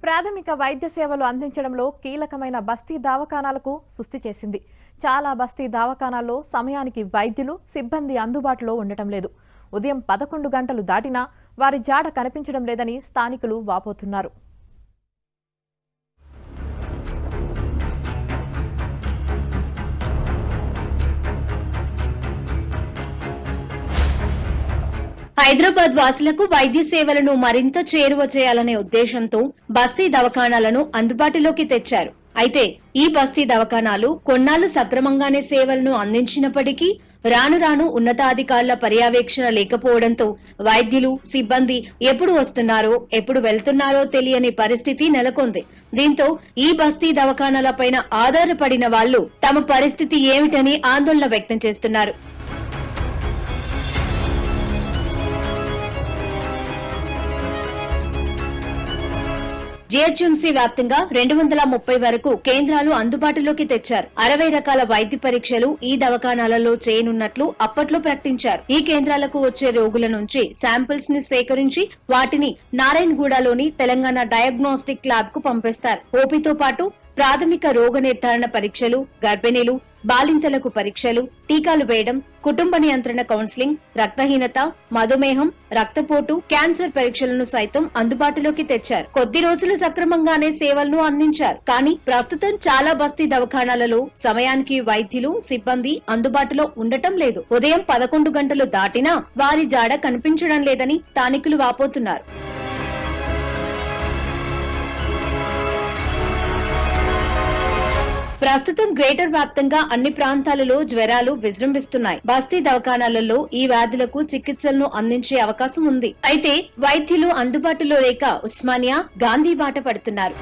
ప్రాథమిక వైద్య సేవలు అందించడంలో కీలకమైన బస్తీ దవాఖానాలకు సుస్థి చేసింది. చాలా బస్తీ దవాఖానాల్లో సమయానికి వైద్యులు, సిబ్బంది అందుబాటులో ఉండటం లేదు. ఉదయం 11 గంటలు దాటినా వారి జాడ కనిపించడం లేదని స్థానికులు వాపోతున్నారు. హైదరాబాద్ వాసులకు వైద్య సేవలను మరింత చేరువ చేయాలనే ఉద్దేశంతో బస్తీ దవాఖానాలను అందుబాటులోకి తెచ్చారు. అయితే ఈ బస్తీ దవాఖానాలు కొన్నాళ్లు సక్రమంగానే సేవలను అందించినప్పటికీ రాను రాను ఉన్నతాధికారుల పర్యవేక్షణ లేకపోవడంతో వైద్యులు, సిబ్బంది ఎప్పుడు వస్తున్నారో ఎప్పుడు వెళ్తున్నారో తెలియని పరిస్థితి నెలకొంది. దీంతో ఈ బస్తీ దవాఖానాలపైన ఆధారపడిన వాళ్లు తమ పరిస్థితి ఏమిటని ఆందోళన వ్యక్తం చేస్తున్నారు. జీహెచ్ఎంసీ వ్యాప్తంగా 230 వరకు కేంద్రాలు అందుబాటులోకి తెచ్చారు. 60 రకాల వైద్య పరీక్షలు ఈ దవాఖానాలలో చేయనున్నట్లు అప్పట్లో ప్రకటించారు. ఈ కేంద్రాలకు వచ్చే రోగుల నుంచి శాంపిల్స్ ని సేకరించి వాటిని నారాయణగూడలోని తెలంగాణ డయాగ్నోస్టిక్ ల్యాబ్ కు పంపిస్తారు. ఓపీతో పాటు ప్రాథమిక రోగ నిర్ధారణ పరీక్షలు, గర్భిణీలు, బాలింతలకు పరీక్షలు, టీకాలు వేయడం, కుటుంబ నియంత్రణ కౌన్సిలింగ్, రక్తహీనత, మధుమేహం, రక్తపోటు, క్యాన్సర్ పరీక్షలను సైతం అందుబాటులోకి తెచ్చారు. కొద్ది రోజులు సక్రమంగానే సేవలను అందించారు. కానీ ప్రస్తుతం చాలా బస్తీ దవాఖానాలలో సమయానికి వైద్యులు, సిబ్బంది అందుబాటులో ఉండటం లేదు. ఉదయం 11 గంటలు దాటినా వారి జాడ కనిపించడం లేదని స్థానికులు వాపోతున్నారు. ప్రస్తుతం గ్రేటర్ వ్యాప్తంగా అన్ని ప్రాంతాలలో జ్వరాలు విజృంభిస్తున్నాయి. బస్తీ దవాఖానాలలో ఈ వ్యాధులకు చికిత్సలను అందించే అవకాశం ఉంది. అయితే వైద్యులు అందుబాటులో లేక ఉస్మానియా, గాంధీ బాట పడుతున్నారు.